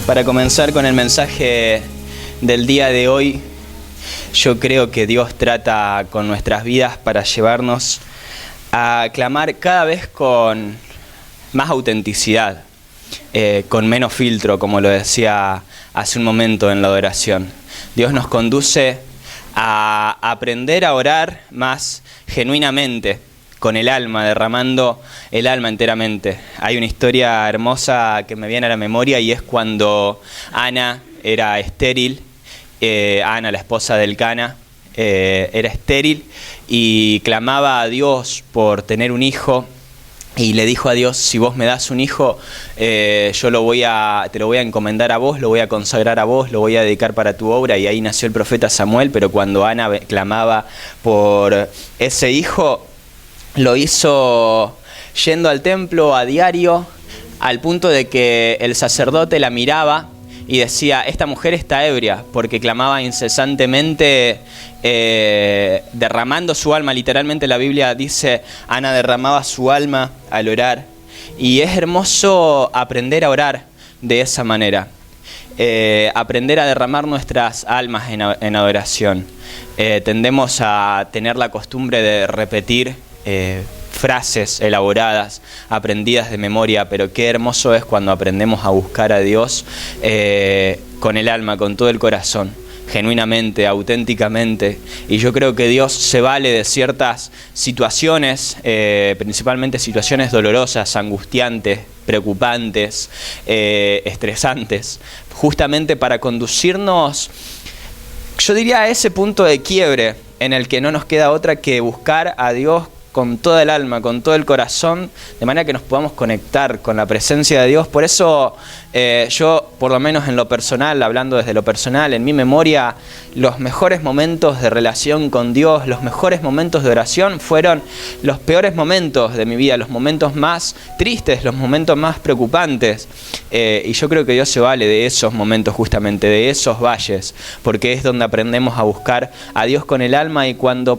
Para comenzar con el mensaje del día de hoy, yo creo que Dios trata con nuestras vidas para llevarnos a clamar cada vez con más autenticidad, con menos filtro, como lo decía hace un momento en la adoración. Dios nos conduce a aprender a orar más genuinamente, con el alma, derramando el alma enteramente. Hay una historia hermosa que me viene a la memoria y es cuando Ana era estéril, Ana, la esposa del Cana, era estéril y clamaba a Dios por tener un hijo y le dijo a Dios: si vos me das un hijo, yo te lo voy a encomendar a vos, lo voy a consagrar a vos, lo voy a dedicar para tu obra. Y ahí nació el profeta Samuel. Pero cuando Ana clamaba por ese hijo, lo hizo yendo al templo a diario, al punto de que el sacerdote la miraba y decía: esta mujer está ebria, porque clamaba incesantemente, derramando su alma. Literalmente la Biblia dice: Ana derramaba su alma al orar. Y es hermoso aprender a orar de esa manera, aprender a derramar nuestras almas en adoración. Tendemos a tener la costumbre de repetir frases elaboradas, aprendidas de memoria, pero qué hermoso es cuando aprendemos a buscar a Dios con el alma, con todo el corazón, genuinamente, auténticamente. Y yo creo que Dios se vale de ciertas situaciones, principalmente situaciones dolorosas, angustiantes, preocupantes, estresantes, justamente para conducirnos, yo diría, a ese punto de quiebre en el que no nos queda otra que buscar a Dios con toda el alma, con todo el corazón, de manera que nos podamos conectar con la presencia de Dios. Por eso yo, por lo menos en lo personal, hablando desde lo personal, en mi memoria, los mejores momentos de relación con Dios, los mejores momentos de oración fueron los peores momentos de mi vida, los momentos más tristes, los momentos más preocupantes. Y yo creo que Dios se vale de esos momentos, justamente de esos valles, porque es donde aprendemos a buscar a Dios con el alma. Y cuando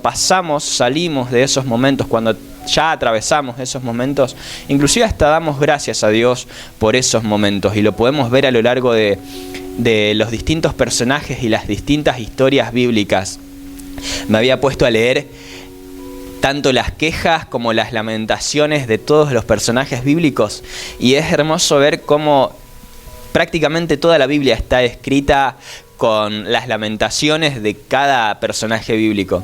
salimos de esos momentos, cuando ya atravesamos esos momentos, inclusive hasta damos gracias a Dios por esos momentos, y lo podemos ver a lo largo de los distintos personajes y las distintas historias bíblicas. Me había puesto a leer tanto las quejas como las lamentaciones de todos los personajes bíblicos, y es hermoso ver cómo prácticamente toda la Biblia está escrita con las lamentaciones de cada personaje bíblico,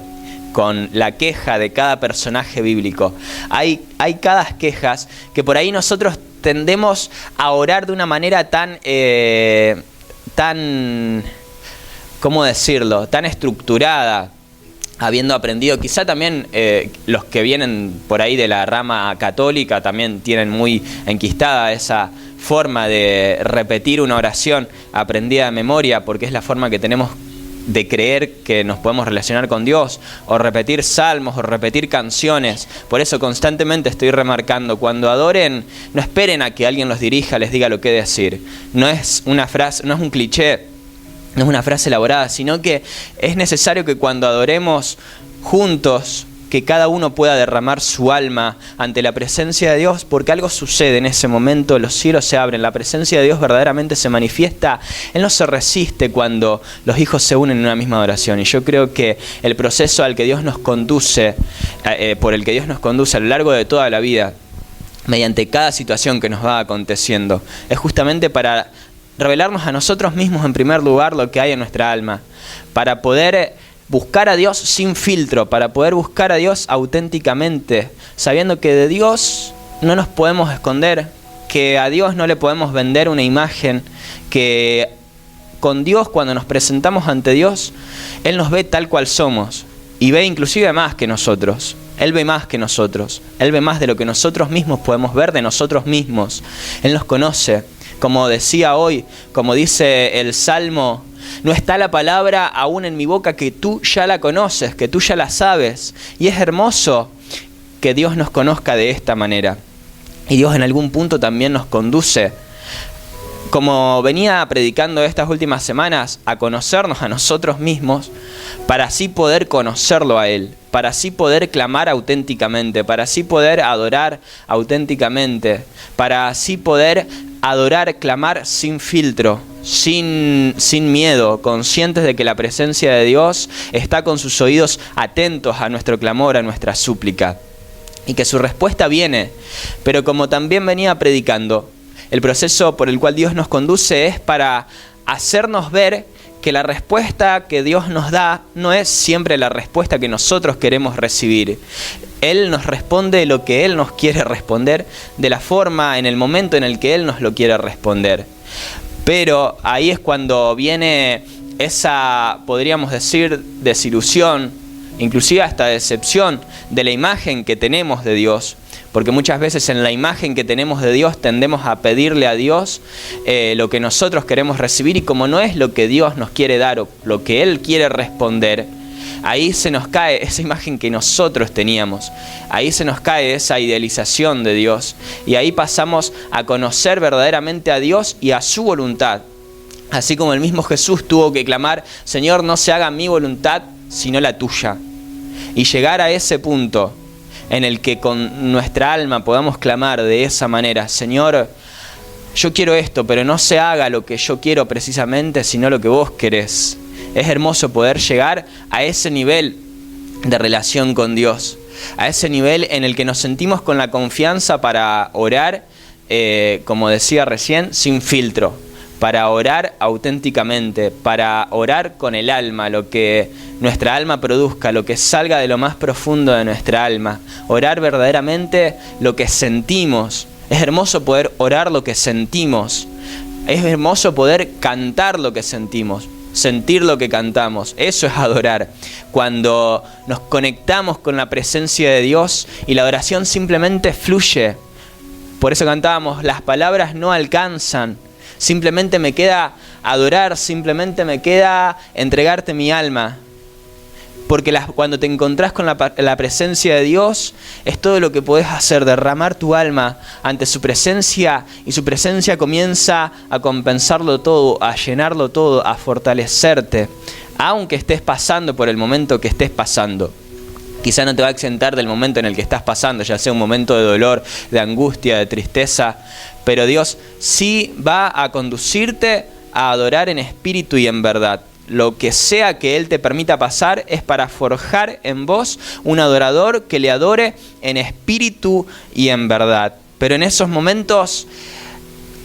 con la queja de cada personaje bíblico. Hay cada quejas que por ahí nosotros tendemos a orar de una manera tan, ¿cómo decirlo?, tan estructurada, habiendo aprendido, quizá también los que vienen por ahí de la rama católica también tienen muy enquistada esa forma de repetir una oración aprendida de memoria, porque es la forma que tenemos de creer que nos podemos relacionar con Dios, o repetir salmos, o repetir canciones. Por eso constantemente estoy remarcando: cuando adoren, no esperen a que alguien los dirija, les diga lo que decir. No es una frase, no es un cliché, no es una frase elaborada, sino que es necesario que cuando adoremos juntos, que cada uno pueda derramar su alma ante la presencia de Dios, porque algo sucede en ese momento. Los cielos se abren, la presencia de Dios verdaderamente se manifiesta. Él no se resiste cuando los hijos se unen en una misma adoración. Y yo creo que el proceso al que Dios nos conduce, por el que Dios nos conduce a lo largo de toda la vida, mediante cada situación que nos va aconteciendo, es justamente para revelarnos a nosotros mismos en primer lugar lo que hay en nuestra alma, para poder buscar a Dios sin filtro, para poder buscar a Dios auténticamente, sabiendo que de Dios no nos podemos esconder, que a Dios no le podemos vender una imagen, que con Dios, cuando nos presentamos ante Dios, Él nos ve tal cual somos, y ve inclusive más que nosotros. Él ve más que nosotros, Él ve más de lo que nosotros mismos podemos ver de nosotros mismos. Él nos conoce, como decía hoy, como dice el Salmo: no está la palabra aún en mi boca que tú ya la conoces, que tú ya la sabes. Y es hermoso que Dios nos conozca de esta manera. Y Dios en algún punto también nos conduce como venía predicando estas últimas semanas, a conocernos a nosotros mismos, para así poder conocerlo a Él, para así poder clamar auténticamente, para así poder adorar auténticamente, para así poder adorar, clamar sin filtro, sin miedo, conscientes de que la presencia de Dios está con sus oídos atentos a nuestro clamor, a nuestra súplica, y que su respuesta viene. Pero como también venía predicando, el proceso por el cual Dios nos conduce es para hacernos ver que la respuesta que Dios nos da no es siempre la respuesta que nosotros queremos recibir. Él nos responde lo que Él nos quiere responder, de la forma, en el momento en el que Él nos lo quiere responder. Pero ahí es cuando viene esa, podríamos decir, desilusión, inclusive hasta decepción de la imagen que tenemos de Dios. Porque muchas veces en la imagen que tenemos de Dios tendemos a pedirle a Dios lo que nosotros queremos recibir, y como no es lo que Dios nos quiere dar o lo que Él quiere responder, ahí se nos cae esa imagen que nosotros teníamos, ahí se nos cae esa idealización de Dios, y ahí pasamos a conocer verdaderamente a Dios y a su voluntad. Así como el mismo Jesús tuvo que clamar: Señor, no se haga mi voluntad sino la tuya, y llegar a ese punto en el que con nuestra alma podamos clamar de esa manera: Señor, yo quiero esto, pero no se haga lo que yo quiero precisamente, sino lo que vos querés. Es hermoso poder llegar a ese nivel de relación con Dios, a ese nivel en el que nos sentimos con la confianza para orar, como decía recién, sin filtro, para orar auténticamente, para orar con el alma, lo que nuestra alma produzca, lo que salga de lo más profundo de nuestra alma, orar verdaderamente lo que sentimos. Es hermoso poder orar lo que sentimos, es hermoso poder cantar lo que sentimos, sentir lo que cantamos. Eso es adorar, cuando nos conectamos con la presencia de Dios y la adoración simplemente fluye. Por eso cantábamos: las palabras no alcanzan, simplemente me queda adorar, simplemente me queda entregarte mi alma. Porque cuando te encontrás con la presencia de Dios, es todo lo que podés hacer, derramar tu alma ante su presencia, y su presencia comienza a compensarlo todo, a llenarlo todo, a fortalecerte, aunque estés pasando por el momento que estés pasando. Quizá no te va a exentar del momento en el que estás pasando, ya sea un momento de dolor, de angustia, de tristeza, pero Dios sí va a conducirte a adorar en espíritu y en verdad. Lo que sea que Él te permita pasar es para forjar en vos un adorador que le adore en espíritu y en verdad. Pero en esos momentos,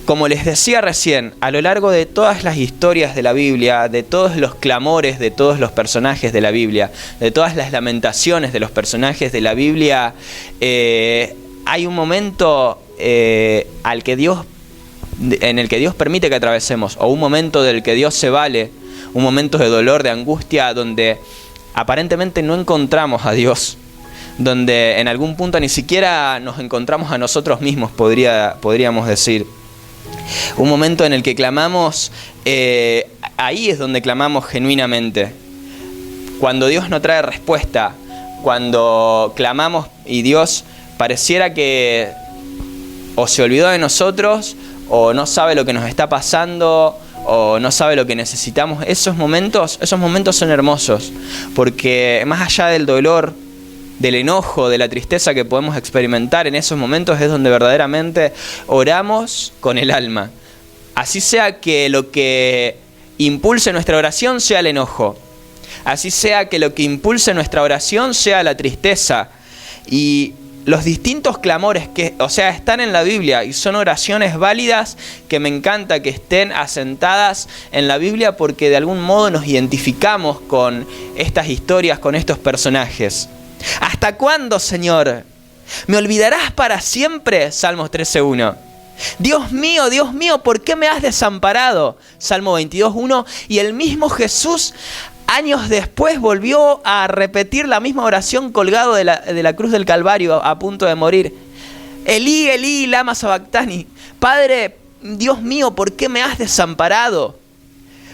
como les decía recién, a lo largo de todas las historias de la Biblia, de todos los clamores de todos los personajes de la Biblia, de todas las lamentaciones de los personajes de la Biblia, hay un momento en el que Dios permite que atravesemos, o un momento del que Dios se vale, un momento de dolor, de angustia, donde aparentemente no encontramos a Dios, donde en algún punto ni siquiera nos encontramos a nosotros mismos, podríamos decir. Un momento en el que clamamos, ahí es donde clamamos genuinamente. Cuando Dios no trae respuesta, cuando clamamos y Dios pareciera que o se olvidó de nosotros, o no sabe lo que nos está pasando, o no sabe lo que necesitamos. Esos momentos son hermosos, porque más allá del dolor, del enojo, de la tristeza que podemos experimentar en esos momentos, es donde verdaderamente oramos con el alma. Así sea que lo que impulse nuestra oración sea el enojo, así sea que lo que impulse nuestra oración sea la tristeza, y los distintos clamores que, están en la Biblia, y son oraciones válidas que me encanta que estén asentadas en la Biblia, porque de algún modo nos identificamos con estas historias, con estos personajes. ¿Hasta cuándo, Señor? ¿Me olvidarás para siempre? Salmos 13:1. Dios mío, ¿por qué me has desamparado? Salmo 22:1. Y el mismo Jesús, años después, volvió a repetir la misma oración colgado de la cruz del Calvario, a punto de morir. Elí, Elí, lama sabactani. Padre, Dios mío, ¿por qué me has desamparado?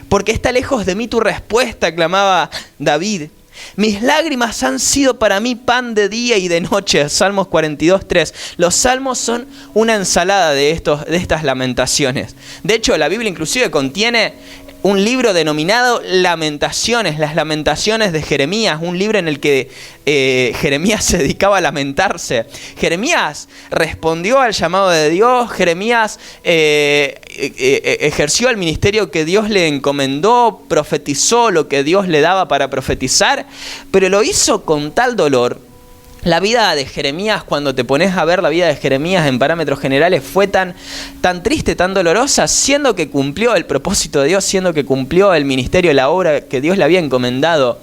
Porque está lejos de mí tu respuesta, clamaba David. Mis lágrimas han sido para mí pan de día y de noche. Salmos 42:3. Los salmos son una ensalada de estas lamentaciones. De hecho, la Biblia inclusive contiene un libro denominado Lamentaciones, las lamentaciones de Jeremías, un libro en el que Jeremías se dedicaba a lamentarse. Jeremías respondió al llamado de Dios, Jeremías ejerció el ministerio que Dios le encomendó, profetizó lo que Dios le daba para profetizar, pero lo hizo con tal dolor. La vida de Jeremías, cuando te pones a ver la vida de Jeremías en parámetros generales, fue tan triste, tan dolorosa, siendo que cumplió el propósito de Dios, siendo que cumplió el ministerio, la obra que Dios le había encomendado.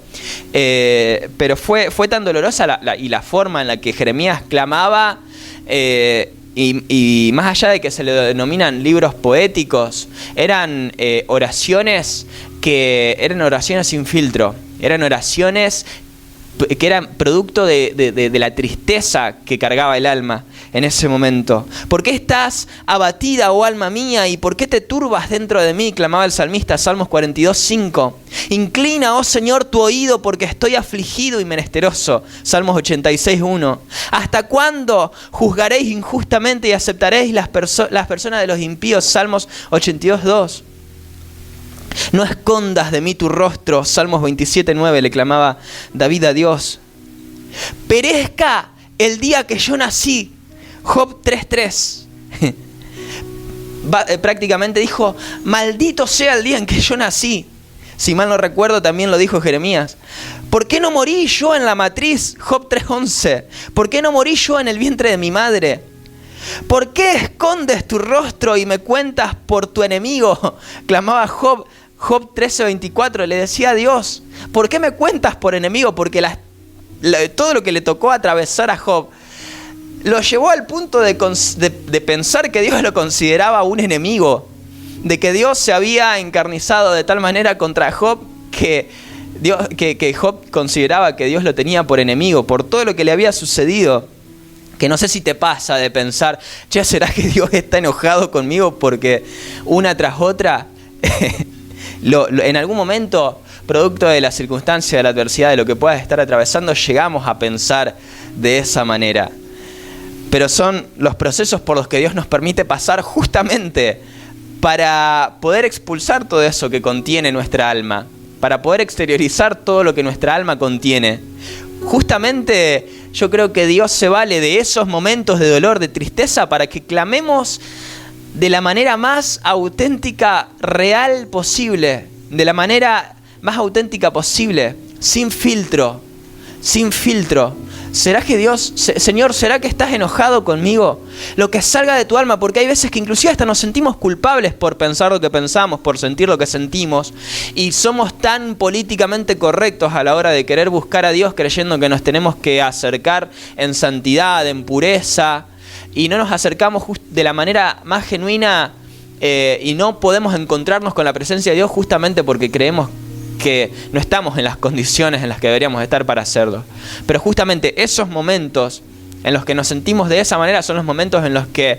Pero fue tan dolorosa y la forma en la que Jeremías clamaba, y más allá de que se le denominan libros poéticos, eran oraciones sin filtro, eran oraciones que eran producto de la tristeza que cargaba el alma en ese momento. ¿Por qué estás abatida, oh alma mía, y por qué te turbas dentro de mí?, clamaba el salmista, Salmos 42:5. Inclina, oh Señor, tu oído, porque estoy afligido y menesteroso, Salmos 86:1. ¿Hasta cuándo juzgaréis injustamente y aceptaréis las personas de los impíos? Salmos 82:2. No escondas de mí tu rostro, Salmos 27:9, le clamaba David a Dios. Perezca el día que yo nací, Job 3:3. Prácticamente dijo, maldito sea el día en que yo nací. Si mal no recuerdo, también lo dijo Jeremías. ¿Por qué no morí yo en la matriz? Job 3:11. ¿Por qué no morí yo en el vientre de mi madre? ¿Por qué escondes tu rostro y me cuentas por tu enemigo? Clamaba Job 13:24, le decía a Dios, ¿por qué me cuentas por enemigo? Porque todo lo que le tocó atravesar a Job lo llevó al punto de pensar que Dios lo consideraba un enemigo, de que Dios se había encarnizado de tal manera contra Job que Job consideraba que Dios lo tenía por enemigo, por todo lo que le había sucedido. Que no sé si te pasa de pensar, che, ¿será que Dios está enojado conmigo porque una tras otra en algún momento, producto de la circunstancia, de la adversidad, de lo que puedas estar atravesando, llegamos a pensar de esa manera? Pero son los procesos por los que Dios nos permite pasar justamente para poder expulsar todo eso que contiene nuestra alma, para poder exteriorizar todo lo que nuestra alma contiene. Justamente yo creo que Dios se vale de esos momentos de dolor, de tristeza, para que clamemos de la manera más auténtica, real posible, de la manera más auténtica posible, sin filtro, sin filtro. ¿Será que Dios, Señor, será que estás enojado conmigo? Lo que salga de tu alma, porque hay veces que inclusive hasta nos sentimos culpables por pensar lo que pensamos, por sentir lo que sentimos, y somos tan políticamente correctos a la hora de querer buscar a Dios, creyendo que nos tenemos que acercar en santidad, en pureza, y no nos acercamos de la manera más genuina, y no podemos encontrarnos con la presencia de Dios justamente porque creemos que no estamos en las condiciones en las que deberíamos estar para hacerlo. Pero justamente esos momentos en los que nos sentimos de esa manera son los momentos en los que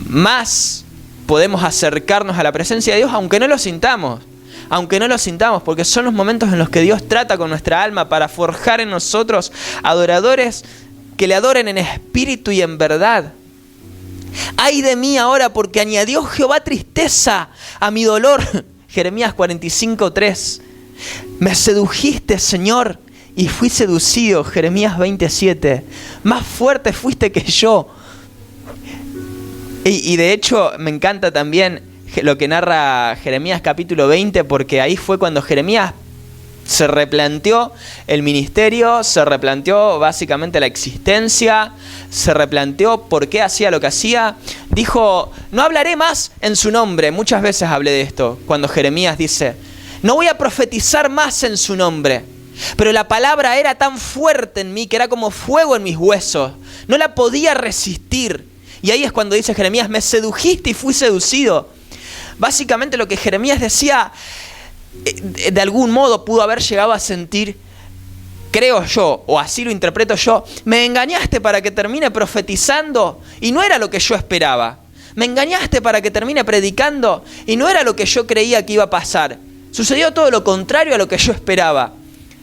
más podemos acercarnos a la presencia de Dios, aunque no lo sintamos, porque son los momentos en los que Dios trata con nuestra alma para forjar en nosotros adoradores que le adoren en espíritu y en verdad. ¡Ay de mí ahora, porque añadió Jehová tristeza a mi dolor! Jeremías 45:3. Me sedujiste, Señor, y fui seducido. Jeremías 20:7. Más fuerte fuiste que yo. Y de hecho me encanta también lo que narra Jeremías capítulo 20, porque ahí fue cuando Jeremías se replanteó el ministerio, se replanteó básicamente la existencia, se replanteó por qué hacía lo que hacía. Dijo, no hablaré más en su nombre. Muchas veces hablé de esto, cuando Jeremías dice, no voy a profetizar más en su nombre. Pero la palabra era tan fuerte en mí, que era como fuego en mis huesos. No la podía resistir. Y ahí es cuando dice Jeremías, me sedujiste y fui seducido. Básicamente lo que Jeremías decía, de algún modo pudo haber llegado a sentir, creo yo, o así lo interpreto yo, me engañaste para que termine profetizando y no era lo que yo esperaba. Me engañaste para que termine predicando y no era lo que yo creía que iba a pasar. Sucedió todo lo contrario a lo que yo esperaba.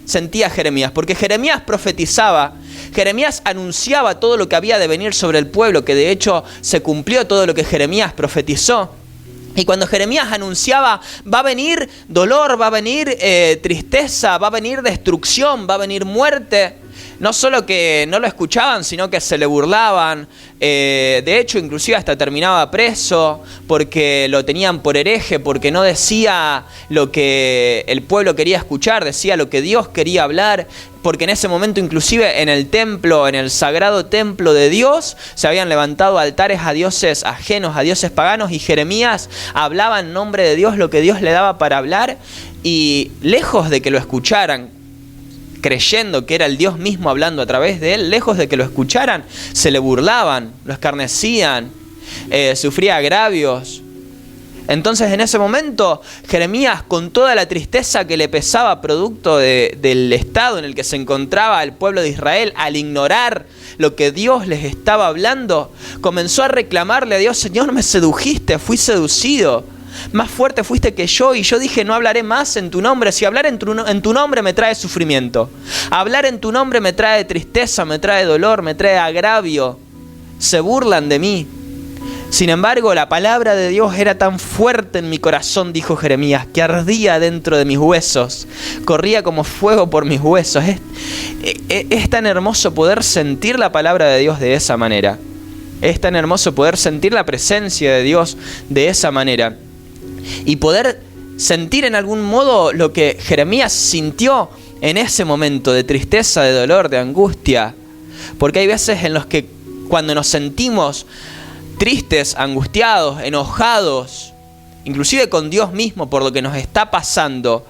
sentía Jeremías? Porque Jeremías profetizaba, Jeremías anunciaba todo lo que había de venir sobre el pueblo, que de hecho se cumplió todo lo que Jeremías profetizó. Y cuando Jeremías anunciaba, va a venir dolor, va a venir tristeza, va a venir destrucción, va a venir muerte, no solo que no lo escuchaban, sino que se le burlaban. De hecho, inclusive hasta terminaba preso porque lo tenían por hereje, porque no decía lo que el pueblo quería escuchar, decía lo que Dios quería hablar. Porque en ese momento, inclusive en el templo, en el sagrado templo de Dios, se habían levantado altares a dioses ajenos, a dioses paganos, y Jeremías hablaba en nombre de Dios lo que Dios le daba para hablar, y lejos de que lo escucharan, creyendo que era el Dios mismo hablando a través de él, lejos de que lo escucharan, se le burlaban, lo escarnecían, sufría agravios. Entonces en ese momento Jeremías, con toda la tristeza que le pesaba producto del estado en el que se encontraba el pueblo de Israel, al ignorar lo que Dios les estaba hablando, comenzó a reclamarle a Dios: Señor, me sedujiste, fui seducido, más fuerte fuiste que yo, y yo dije: no hablaré más en tu nombre. Si hablar en tu nombre me trae sufrimiento, hablar en tu nombre me trae tristeza, me trae dolor, me trae agravio, se burlan de mí. Sin embargo, la palabra de Dios era tan fuerte en mi corazón, dijo Jeremías, que ardía dentro de mis huesos, corría como fuego por mis huesos. Es tan hermoso poder sentir la palabra de Dios de esa manera. Es tan hermoso poder sentir la presencia de Dios de esa manera. Y poder sentir en algún modo lo que Jeremías sintió en ese momento de tristeza, de dolor, de angustia. Porque hay veces en los que cuando nos sentimos tristes, angustiados, enojados, inclusive con Dios mismo por lo que nos está pasando,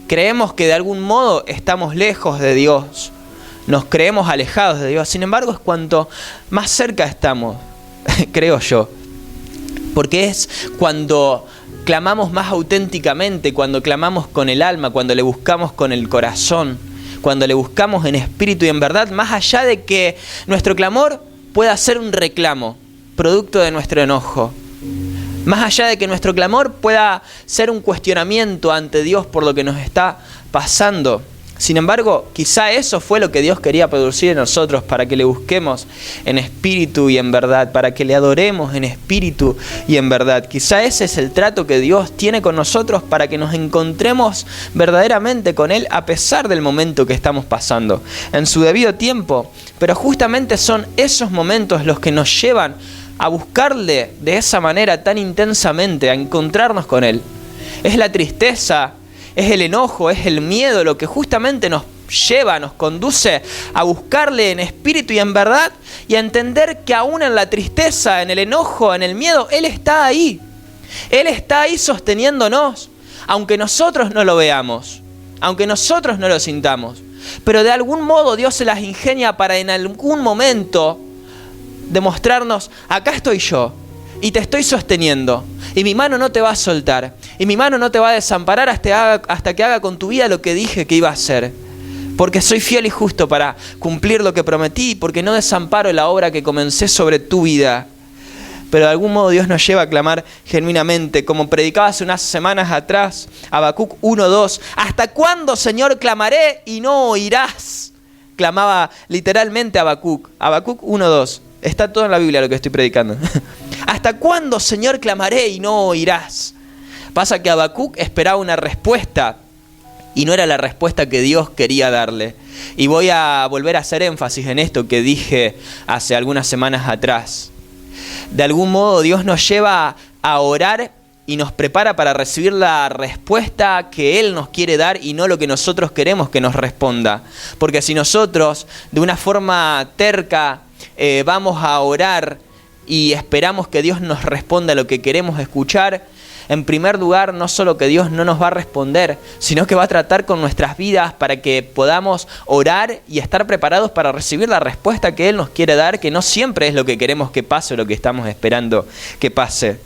creemos que de algún modo estamos lejos de Dios, nos creemos alejados de Dios. Sin embargo, es cuanto más cerca estamos, creo yo, porque es cuando clamamos más auténticamente, cuando clamamos con el alma, cuando le buscamos con el corazón, cuando le buscamos en espíritu y en verdad, más allá de que nuestro clamor pueda ser un reclamo producto de nuestro enojo, más allá de que nuestro clamor pueda ser un cuestionamiento ante Dios por lo que nos está pasando. Sin embargo, quizá eso fue lo que Dios quería producir en nosotros, para que le busquemos en espíritu y en verdad, para que le adoremos en espíritu y en verdad. Quizá ese es el trato que Dios tiene con nosotros, para que nos encontremos verdaderamente con Él a pesar del momento que estamos pasando, en su debido tiempo. Pero justamente son esos momentos los que nos llevan a buscarle de esa manera tan intensamente, a encontrarnos con Él. Es la tristeza, es el enojo, es el miedo lo que justamente nos lleva, nos conduce a buscarle en espíritu y en verdad, y a entender que aún en la tristeza, en el enojo, en el miedo, Él está ahí. Él está ahí sosteniéndonos, aunque nosotros no lo veamos, aunque nosotros no lo sintamos. Pero de algún modo Dios se las ingenia para en algún momento demostrarnos: acá estoy yo, y te estoy sosteniendo, y mi mano no te va a soltar, y mi mano no te va a desamparar hasta que haga con tu vida lo que dije que iba a hacer. Porque soy fiel y justo para cumplir lo que prometí, porque no desamparo la obra que comencé sobre tu vida. Pero de algún modo Dios nos lleva a clamar genuinamente, como predicaba hace unas semanas atrás, Habacuc 1:2. ¿Hasta cuándo, Señor, clamaré y no oirás? Clamaba literalmente Habacuc. Habacuc 1:2. Está todo en la Biblia lo que estoy predicando. ¿Hasta cuándo, Señor, clamaré y no oirás? Pasa que Habacuc esperaba una respuesta, y no era la respuesta que Dios quería darle. Y voy a volver a hacer énfasis en esto que dije hace algunas semanas atrás. De algún modo Dios nos lleva a orar y nos prepara para recibir la respuesta que Él nos quiere dar, y no lo que nosotros queremos que nos responda. Porque si nosotros de una forma terca vamos a orar y esperamos que Dios nos responda lo que queremos escuchar, en primer lugar, no solo que Dios no nos va a responder, sino que va a tratar con nuestras vidas para que podamos orar y estar preparados para recibir la respuesta que Él nos quiere dar, que no siempre es lo que queremos que pase o lo que estamos esperando que pase.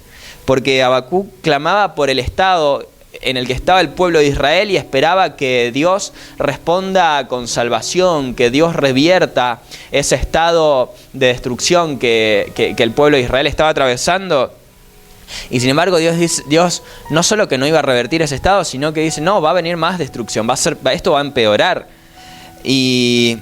Porque Habacuc clamaba por el estado en el que estaba el pueblo de Israel y esperaba que Dios responda con salvación, que Dios revierta ese estado de destrucción que el pueblo de Israel estaba atravesando. Y sin embargo Dios no solo que no iba a revertir ese estado, sino que dice, no, va a venir más destrucción, esto va a empeorar. Y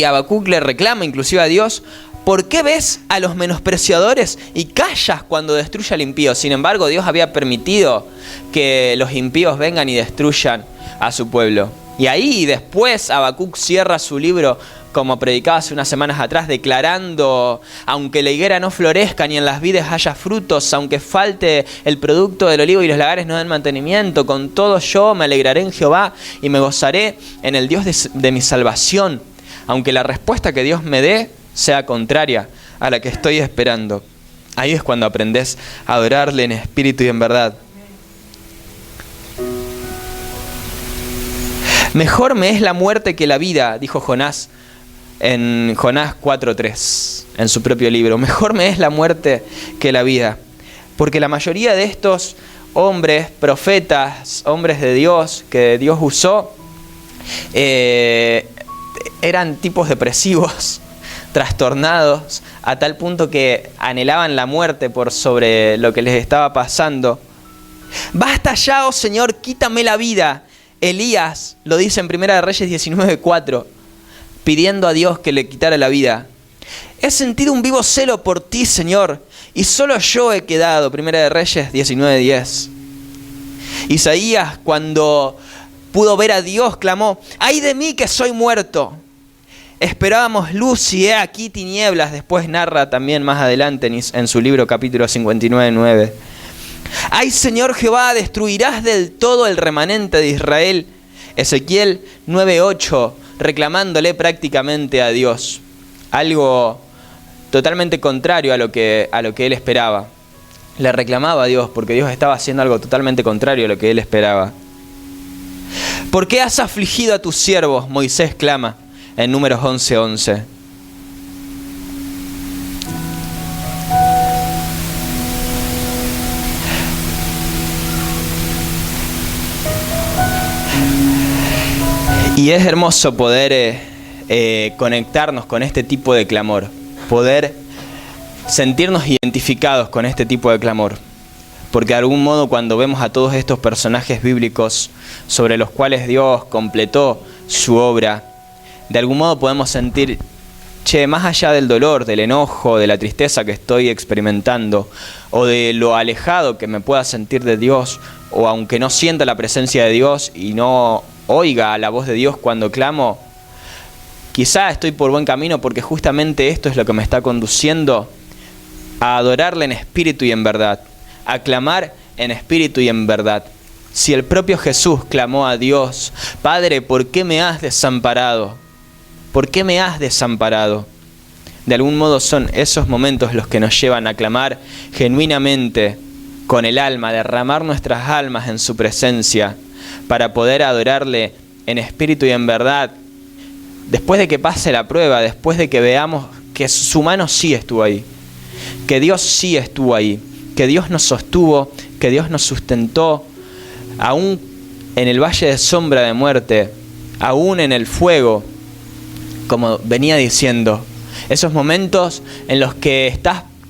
Habacuc le reclama inclusive a Dios, ¿por qué ves a los menospreciadores y callas cuando destruye al impío? Sin embargo, Dios había permitido que los impíos vengan y destruyan a su pueblo. Y ahí después Habacuc cierra su libro, como predicaba hace unas semanas atrás, declarando, aunque la higuera no florezca ni en las vides haya frutos, aunque falte el producto del olivo y los lagares no den mantenimiento, con todo yo me alegraré en Jehová y me gozaré en el Dios de mi salvación, aunque la respuesta que Dios me dé sea contraria a la que estoy esperando. Ahí es cuando aprendes a adorarle en espíritu y en verdad. Mejor me es la muerte que la vida, dijo Jonás en Jonás 4:3, en su propio libro. Mejor me es la muerte que la vida. Porque la mayoría de estos hombres, profetas, hombres de Dios, que Dios usó, eran tipos depresivos, trastornados, a tal punto que anhelaban la muerte por sobre lo que les estaba pasando. Basta ya, oh Señor, quítame la vida. Elías lo dice en 1 Reyes 19:4, pidiendo a Dios que le quitara la vida. He sentido un vivo celo por ti, Señor, y solo yo he quedado. 1 Reyes 19:10. Isaías, cuando pudo ver a Dios, clamó, ¡ay de mí que soy muerto! Esperábamos luz y he aquí tinieblas. Después narra también más adelante en su libro capítulo 59:9. ¡Ay, Señor Jehová, destruirás del todo el remanente de Israel! Ezequiel 9:8, reclamándole prácticamente a Dios. Algo totalmente contrario a lo que él esperaba. Le reclamaba a Dios porque Dios estaba haciendo algo totalmente contrario a lo que él esperaba. ¿Por qué has afligido a tus siervos? Moisés clama en Números 11:11. Y es hermoso poder conectarnos con este tipo de clamor, poder sentirnos identificados con este tipo de clamor. Porque de algún modo cuando vemos a todos estos personajes bíblicos sobre los cuales Dios completó su obra, de algún modo podemos sentir, más allá del dolor, del enojo, de la tristeza que estoy experimentando, o de lo alejado que me pueda sentir de Dios, o aunque no sienta la presencia de Dios y no oiga la voz de Dios cuando clamo, quizá estoy por buen camino porque justamente esto es lo que me está conduciendo a adorarle en espíritu y en verdad, a clamar en espíritu y en verdad. Si el propio Jesús clamó a Dios, Padre, ¿por qué me has desamparado? ¿Por qué me has desamparado? De algún modo son esos momentos los que nos llevan a clamar genuinamente con el alma, derramar nuestras almas en su presencia para poder adorarle en espíritu y en verdad. Después de que pase la prueba, después de que veamos que su mano sí estuvo ahí, que Dios sí estuvo ahí, que Dios nos sostuvo, que Dios nos sustentó, aún en el valle de sombra de muerte, aún en el fuego, como venía diciendo, esos momentos en los que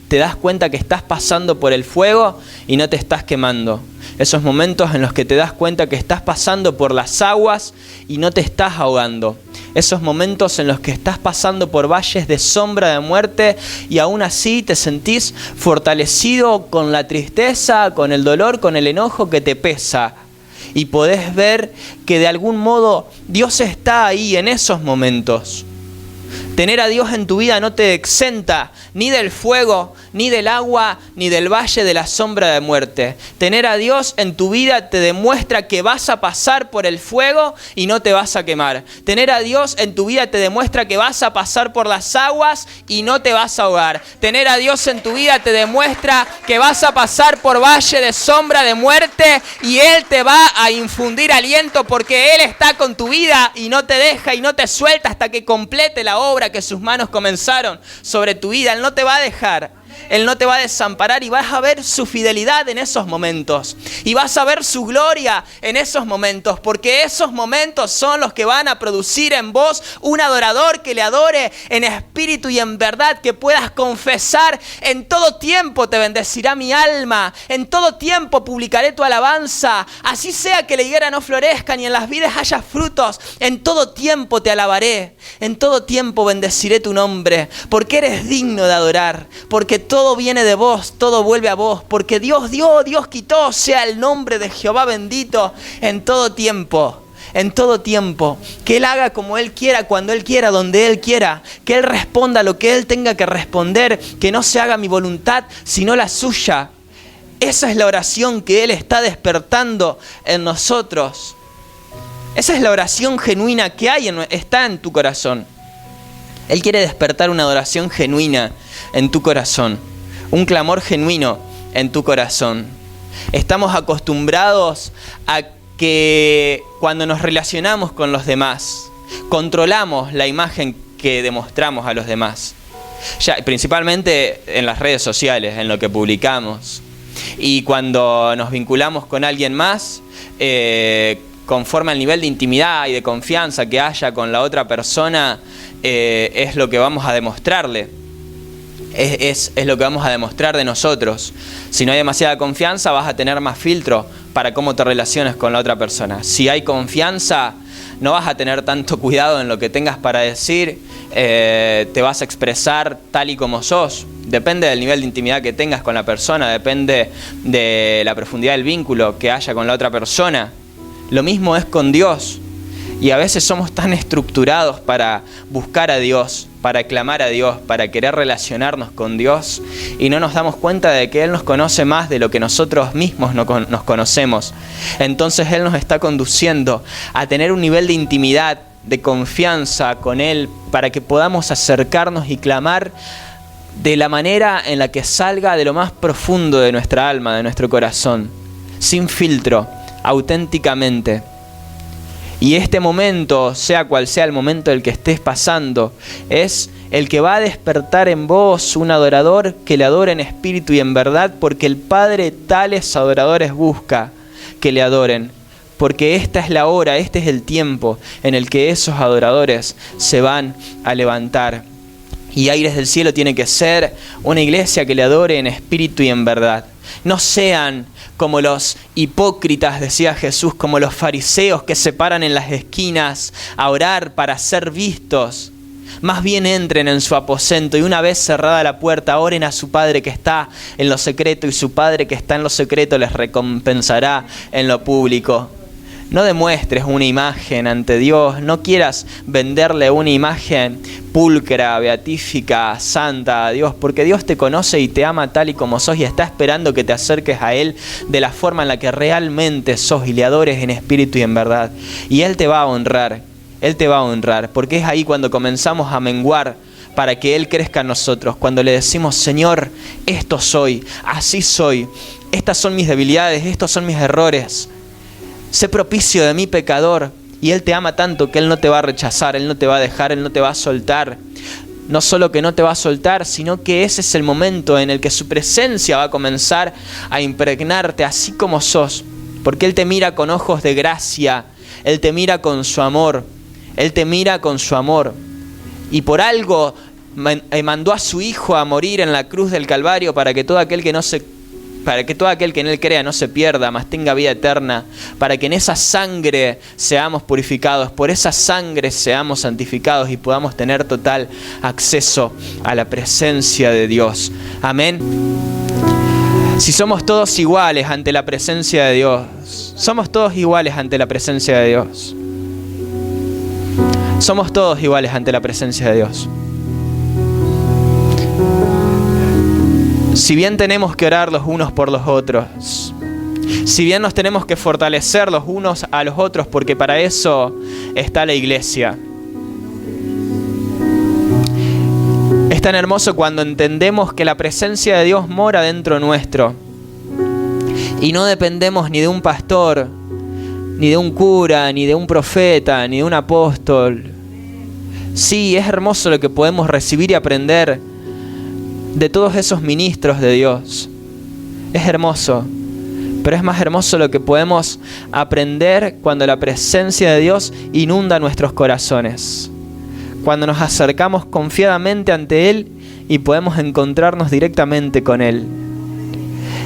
te das cuenta que estás pasando por el fuego y no te estás quemando. Esos momentos en los que te das cuenta que estás pasando por las aguas y no te estás ahogando. Esos momentos en los que estás pasando por valles de sombra de muerte y aún así te sentís fortalecido con la tristeza, con el dolor, con el enojo que te pesa. Y podés ver que de algún modo Dios está ahí en esos momentos. Tener a Dios en tu vida no te exenta ni del fuego, ni del agua, ni del valle de la sombra de muerte. Tener a Dios en tu vida te demuestra que vas a pasar por el fuego y no te vas a quemar. Tener a Dios en tu vida te demuestra que vas a pasar por las aguas y no te vas a ahogar. Tener a Dios en tu vida te demuestra que vas a pasar por valle de sombra de muerte y Él te va a infundir aliento porque Él está con tu vida y no te deja y no te suelta hasta que complete la obra que sus manos comenzaron sobre tu vida. Él no te va a dejar. Él no te va a desamparar y vas a ver su fidelidad en esos momentos. Y vas a ver su gloria en esos momentos, porque esos momentos son los que van a producir en vos un adorador que le adore en espíritu y en verdad, que puedas confesar: en todo tiempo te bendecirá mi alma, en todo tiempo publicaré tu alabanza, así sea que la higuera no florezca ni en las vides haya frutos, en todo tiempo te alabaré, en todo tiempo bendeciré tu nombre, porque eres digno de adorar, porque todo viene de vos, todo vuelve a vos, porque Dios dio, Dios quitó, sea el nombre de Jehová bendito en todo tiempo. En todo tiempo, que Él haga como Él quiera, cuando Él quiera, donde Él quiera, que Él responda lo que Él tenga que responder, que no se haga mi voluntad, sino la suya. Esa es la oración que Él está despertando en nosotros. Esa es la oración genuina que está en tu corazón. Él quiere despertar una adoración genuina en tu corazón, un clamor genuino en tu corazón. Estamos acostumbrados a que cuando nos relacionamos con los demás, controlamos la imagen que demostramos a los demás. Ya, principalmente en las redes sociales, en lo que publicamos. Y cuando nos vinculamos con alguien más, conforme al nivel de intimidad y de confianza que haya con la otra persona, es lo que vamos a demostrarle. Es lo que vamos a demostrar de nosotros. Si no hay demasiada confianza, vas a tener más filtro para cómo te relaciones con la otra persona. Si hay confianza, no vas a tener tanto cuidado en lo que tengas para decir, te vas a expresar tal y como sos. Depende del nivel de intimidad que tengas con la persona, depende de la profundidad del vínculo que haya con la otra persona. Lo mismo es con Dios. Y a veces somos tan estructurados para buscar a Dios, para clamar a Dios, para querer relacionarnos con Dios, y no nos damos cuenta de que Él nos conoce más de lo que nosotros mismos nos conocemos. Entonces Él nos está conduciendo a tener un nivel de intimidad, de confianza con Él, para que podamos acercarnos y clamar de la manera en la que salga de lo más profundo de nuestra alma, de nuestro corazón, sin filtro, auténticamente. Y este momento, sea cual sea el momento el que estés pasando, es el que va a despertar en vos un adorador que le adore en espíritu y en verdad, porque el Padre tales adoradores busca que le adoren. Porque esta es la hora, este es el tiempo en el que esos adoradores se van a levantar. Y Aires del Cielo tiene que ser una iglesia que le adore en espíritu y en verdad. No sean como los hipócritas, decía Jesús, como los fariseos que se paran en las esquinas a orar para ser vistos. Más bien entren en su aposento y una vez cerrada la puerta, oren a su Padre que está en lo secreto, y su Padre que está en lo secreto les recompensará en lo público. No demuestres una imagen ante Dios, no quieras venderle una imagen pulcra, beatífica, santa a Dios, porque Dios te conoce y te ama tal y como sos y está esperando que te acerques a Él de la forma en la que realmente sos y le adores en espíritu y en verdad. Y Él te va a honrar, porque es ahí cuando comenzamos a menguar para que Él crezca en nosotros, cuando le decimos: Señor, esto soy, así soy, estas son mis debilidades, estos son mis errores. Sé propicio de mí, pecador. Y Él te ama tanto que Él no te va a rechazar, Él no te va a dejar, Él no te va a soltar. No solo que no te va a soltar, sino que ese es el momento en el que su presencia va a comenzar a impregnarte así como sos. Porque Él te mira con ojos de gracia, Él te mira con su amor, Él te mira con su amor. Y por algo mandó a su Hijo a morir en la cruz del Calvario para que todo aquel que en Él crea no se pierda, mas tenga vida eterna, para que en esa sangre seamos purificados, por esa sangre seamos santificados y podamos tener total acceso a la presencia de Dios. Amén. Si somos todos iguales ante la presencia de Dios, somos todos iguales ante la presencia de Dios. Somos todos iguales ante la presencia de Dios. Si bien tenemos que orar los unos por los otros, si bien nos tenemos que fortalecer los unos a los otros, porque para eso está la iglesia. Es tan hermoso cuando entendemos que la presencia de Dios mora dentro nuestro y no dependemos ni de un pastor, ni de un cura, ni de un profeta, ni de un apóstol. Sí, es hermoso lo que podemos recibir y aprender de todos esos ministros de Dios. Es hermoso, pero es más hermoso lo que podemos aprender cuando la presencia de Dios inunda nuestros corazones. Cuando nos acercamos confiadamente ante Él y podemos encontrarnos directamente con Él.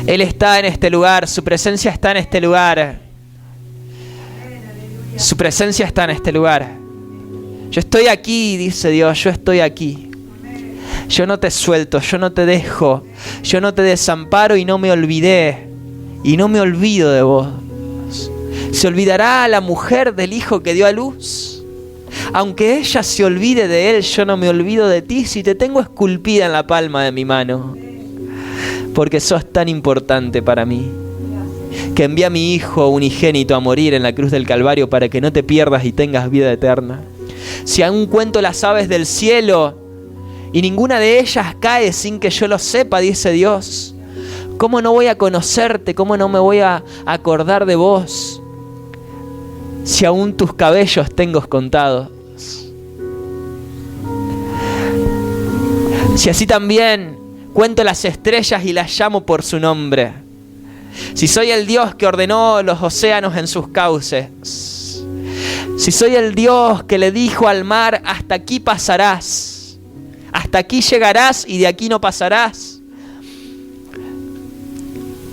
Él está en este lugar, su presencia está en este lugar. Su presencia está en este lugar. Yo estoy aquí, dice Dios, yo estoy aquí. Yo no te suelto, yo no te dejo, yo no te desamparo y no me olvidé. Y no me olvido de vos. ¿Se olvidará la mujer del hijo que dio a luz? Aunque ella se olvide de él, yo no me olvido de ti si te tengo esculpida en la palma de mi mano. Porque sos tan importante para mí, que envié a mi hijo unigénito a morir en la cruz del Calvario para que no te pierdas y tengas vida eterna. Si aún cuento las aves del cielo y ninguna de ellas cae sin que yo lo sepa, dice Dios, ¿cómo no voy a conocerte? ¿Cómo no me voy a acordar de vos? Si aún tus cabellos tengo contados. Si así también cuento las estrellas y las llamo por su nombre. Si soy el Dios que ordenó los océanos en sus cauces. Si soy el Dios que le dijo al mar, hasta aquí pasarás. Hasta aquí llegarás y de aquí no pasarás.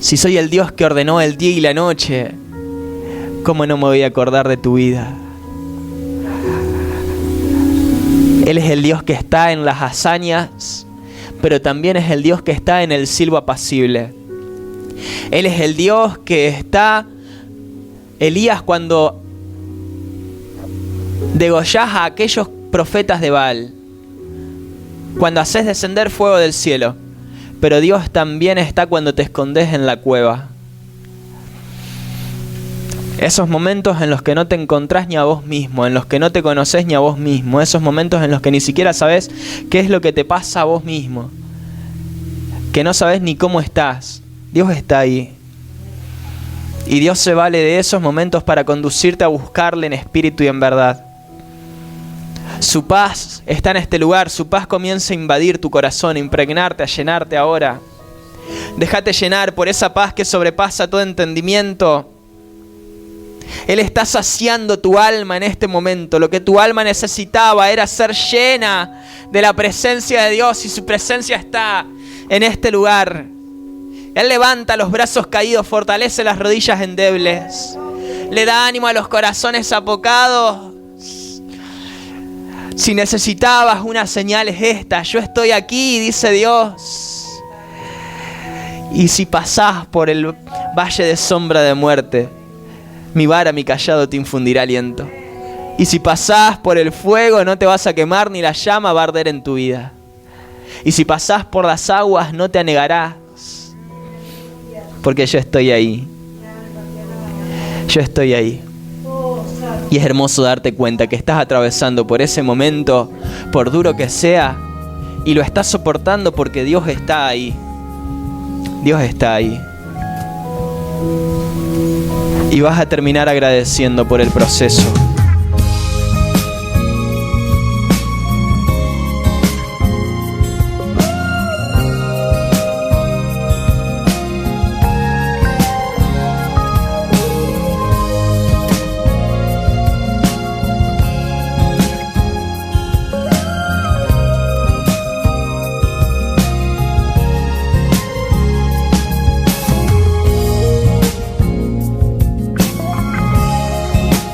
Si soy el Dios que ordenó el día y la noche, ¿cómo no me voy a acordar de tu vida? Él es el Dios que está en las hazañas, pero también es el Dios que está en el silbo apacible. Él es el Dios que está, Elías, cuando degollás a aquellos profetas de Baal, cuando haces descender fuego del cielo. Pero Dios también está cuando te escondes en la cueva. Esos momentos en los que no te encontrás ni a vos mismo, en los que no te conocés ni a vos mismo, esos momentos en los que ni siquiera sabés qué es lo que te pasa a vos mismo, que no sabés ni cómo estás. Dios está ahí. Y Dios se vale de esos momentos para conducirte a buscarle en espíritu y en verdad. Su paz está en este lugar, su paz comienza a invadir tu corazón, a impregnarte, a llenarte ahora. Déjate llenar por esa paz que sobrepasa todo entendimiento. Él está saciando tu alma en este momento. Lo que tu alma necesitaba era ser llena de la presencia de Dios, y su presencia está en este lugar. Él levanta los brazos caídos, fortalece las rodillas endebles, le da ánimo a los corazones apocados. Si necesitabas una señal es esta: yo estoy aquí, dice Dios. Y si pasás por el valle de sombra de muerte, mi vara, mi callado te infundirá aliento. Y si pasás por el fuego, no te vas a quemar, ni la llama va a arder en tu vida. Y si pasás por las aguas, no te anegarás, porque yo estoy ahí. Yo estoy ahí. Y es hermoso darte cuenta que estás atravesando por ese momento, por duro que sea, y lo estás soportando porque Dios está ahí. Dios está ahí. Y vas a terminar agradeciendo por el proceso.